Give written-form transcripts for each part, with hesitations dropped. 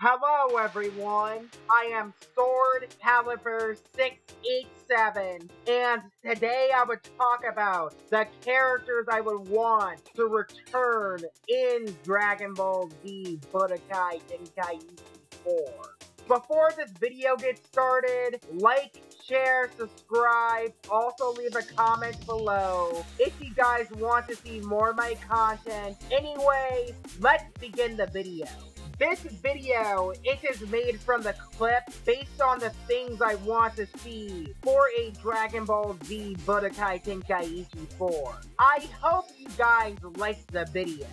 Hello everyone, I am Sword Caliber 687, and today I would talk about the characters I would want to return in Dragon Ball Z Budokai Tenkaichi 4. Before this video gets started, like, share, subscribe, also leave a comment below if you guys want to see more of my content. Anyway, let's begin the video. This video, it is made from the clip based on the things I want to see for a Dragon Ball Z Budokai Tenkaichi 4. I hope you guys liked the video.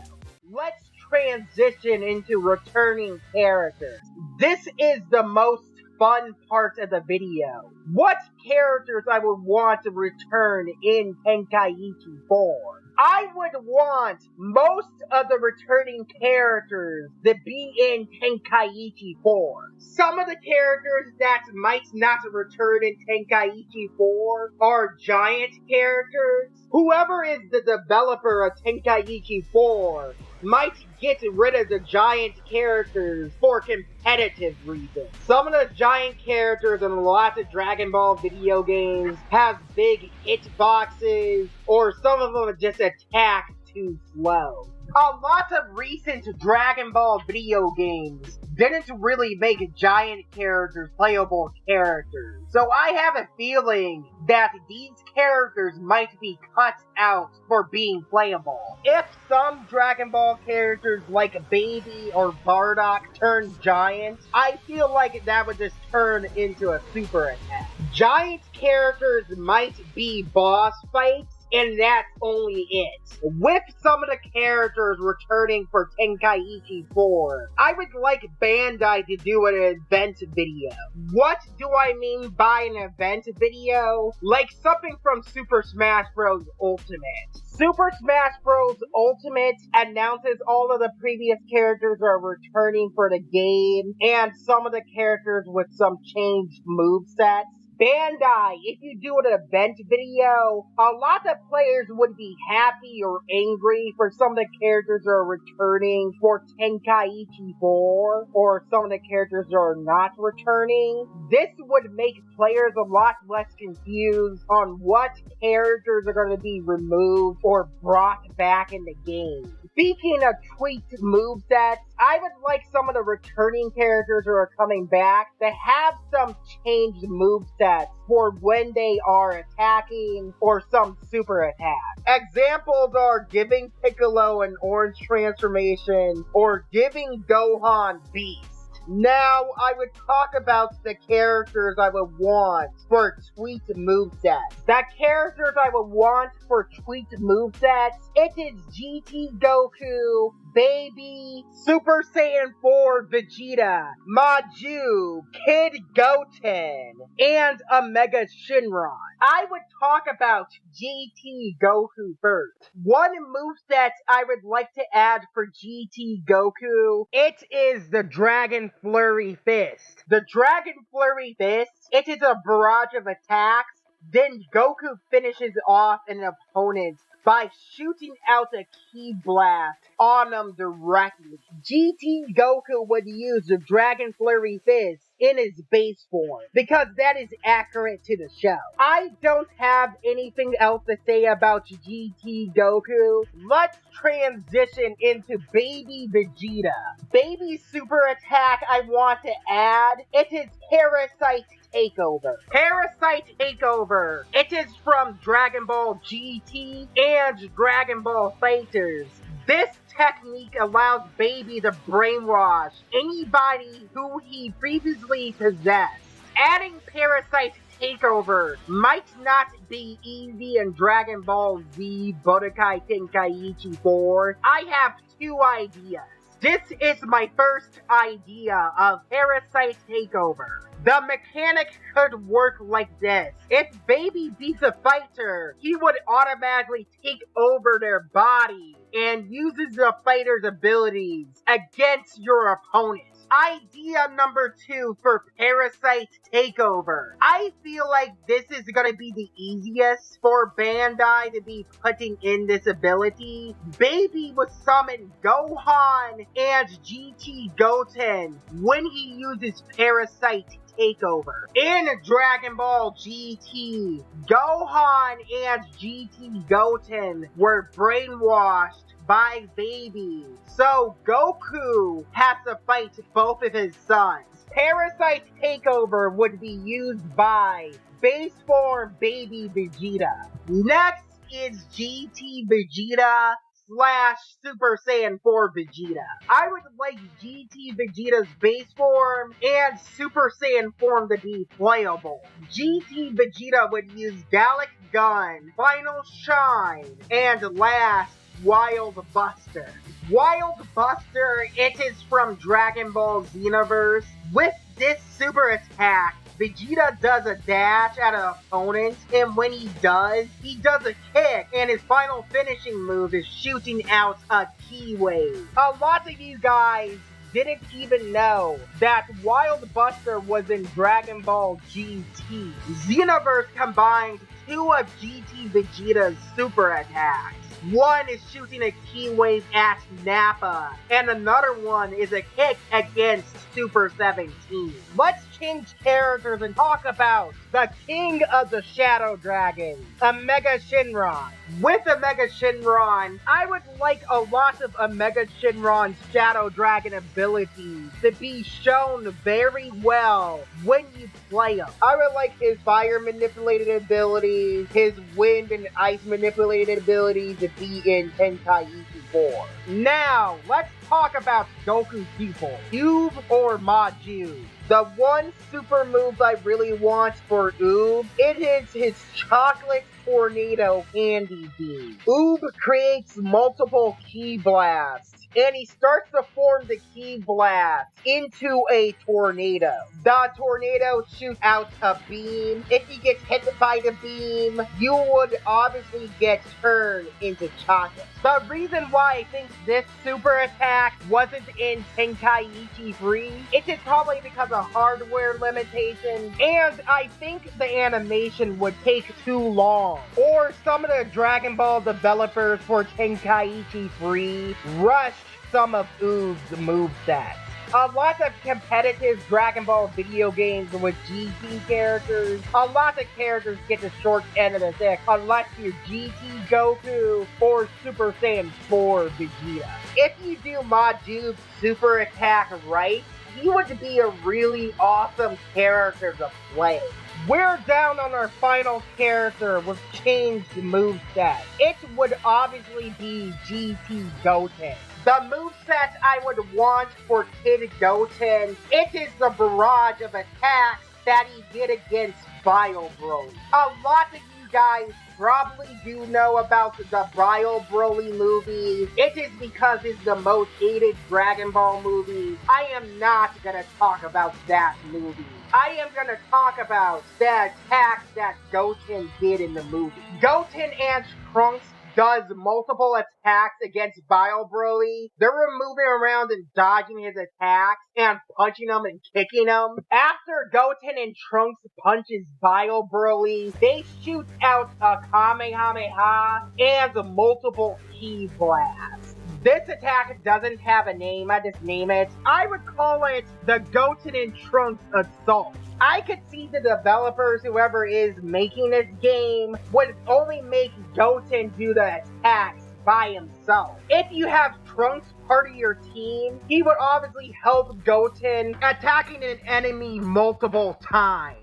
Let's transition into returning characters. This is the most fun part of the video. What characters I would want to return in Tenkaichi 4? I would want most of the returning characters to be in Tenkaichi 4. Some of the characters that might not return in Tenkaichi 4 are giant characters. Whoever is the developer of Tenkaichi 4 might get rid of the giant characters for competitive reasons. Some of the giant characters in lots of Dragon Ball video games have big hitboxes, or some of them just attack too slow. A lot of recent Dragon Ball video games didn't really make giant characters playable characters. So I have a feeling that these characters might be cut out for being playable. If some Dragon Ball characters like Baby or Bardock turn giant, I feel like that would just turn into a super attack. Giant characters might be boss fights, and that's only it. With some of the characters returning for Tenkaichi 4, I would like Bandai to do an event video. What do I mean by an event video? Like something from Super Smash Bros. Ultimate. Super Smash Bros. Ultimate announces all of the previous characters are returning for the game, and some of the characters with some changed movesets. Bandai, if you do an event video, a lot of players would be happy or angry for some of the characters that are returning for Tenkaichi 4, or some of the characters that are not returning. This would make players a lot less confused on what characters are going to be removed or brought back in the game. Speaking of tweaked movesets, I would like some of the returning characters who are coming back to have some changed movesets for when they are attacking or some super attacks. Examples are giving Piccolo an orange transformation or giving Gohan Beast. Now, I would talk about the characters I would want for tweaked movesets. The characters I would want for tweaked movesets, it is GT Goku, Baby, Super Saiyan 4 Vegeta, Maju, Kid Goten, and Omega Shenron. I would talk about GT Goku first. One moveset I would like to add for GT Goku, it is the Dragon Flurry Fist. The Dragon Flurry Fist, it is a barrage of attacks. Then Goku finishes off an opponent by shooting out a ki blast on them directly. GT Goku would use the Dragon Flurry Fist in his base form, because that is accurate to the show. I don't have anything else to say about GT Goku. Let's transition into Baby Vegeta. Baby's super attack I want to add, it is Parasite Takeover. Parasite Takeover. It is from Dragon Ball GT and Dragon Ball FighterZ. This technique allows Baby to brainwash anybody who he previously possessed. Adding Parasite Takeover might not be easy in Dragon Ball Z Budokai Tenkaichi 4. I have two ideas. This is my first idea of Parasite Takeover. The mechanic could work like this. If Baby beats a fighter, he would automatically take over their body and uses the fighter's abilities against your opponent. Idea number 2 for Parasite Takeover. I feel like this is gonna be the easiest for Bandai to be putting in this ability. Baby would summon Gohan and GT Goten when he uses Parasite Takeover. In Dragon Ball GT, Gohan and GT Goten were brainwashed by Baby, so Goku has to fight both of his sons. Parasite Takeover would be used by base form Baby Vegeta. Next is GT Vegeta / Super Saiyan 4 Vegeta. I would like GT Vegeta's base form and Super Saiyan form to be playable. GT Vegeta would use Gallic Gun, Final Shine, and last, Wild Buster. Wild Buster, it is from Dragon Ball Xenoverse. With this super attack, Vegeta does a dash at an opponent, and when he does a kick, and his final finishing move is shooting out a Ki Wave. A lot of you guys didn't even know that Wild Buster was in Dragon Ball GT. Xenoverse combined 2 of GT Vegeta's super attacks. One is shooting a Ki Wave at Nappa, and another one is a kick against Super 17. Let's change characters and talk about the King of the Shadow Dragons, Omega Shenron. With Omega Shenron, I would like a lot of Omega Shenron's Shadow Dragon abilities to be shown very well when you play him. I would like his fire manipulated abilities, his wind and ice manipulated abilities to be in Tenkaichi 4. Now, let's talk about Goku's people, Oob or Maju. The one super move I really want for Oob, it is his Chocolate Tornado Candy Beam. Oob creates multiple Ki Blasts, and he starts to form the Ki Blast into a tornado. The tornado shoots out a beam. If he gets hit by the beam, you would obviously get turned into chocolate. The reason why I think this super attack wasn't in Tenkaichi 3, it is probably because of hardware limitations, and I think the animation would take too long. Or some of the Dragon Ball developers for Tenkaichi 3 rushed some of Oob's movesets. A lot of competitive Dragon Ball video games with GT characters, a lot of characters get the short end of the stick unless you're GT Goku or Super Saiyan 4 Vegeta. If you do Maju's super attack right, he would be a really awesome character to play. We're down on our final character with changed moveset. It would obviously be GT Goten. The moveset I would want for Kid Goten, it is the barrage of attacks that he did against Bio Broly. A lot of you guys probably do know about the Bio Broly movie. It is because it's the most hated Dragon Ball movie. I am not gonna talk about that movie. I am gonna talk about the attacks that Goten did in the movie. Goten and Trunks does multiple attacks against Bio Broly. They were moving around and dodging his attacks and punching him and kicking him. After Goten and Trunks punches Bio Broly, they shoot out a Kamehameha and multiple Ki Blasts. This attack doesn't have a name, I just name it. I would call it the Goten and Trunks Assault. I could see the developers, whoever is making this game, would only make Goten do the attacks by himself. If you have Trunks part of your team, he would obviously help Goten attacking an enemy multiple times.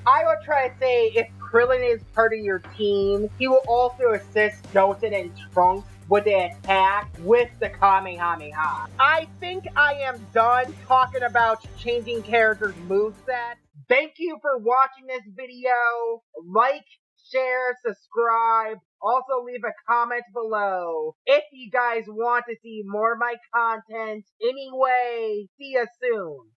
I would try to say if Krillin is part of your team, he will also assist Goten and Trunks with the attack with the Kamehameha. I think I am done talking about changing characters' movesets. Thank you for watching this video. Like, share, subscribe. Also leave a comment below if you guys want to see more of my content. Anyway, see ya soon.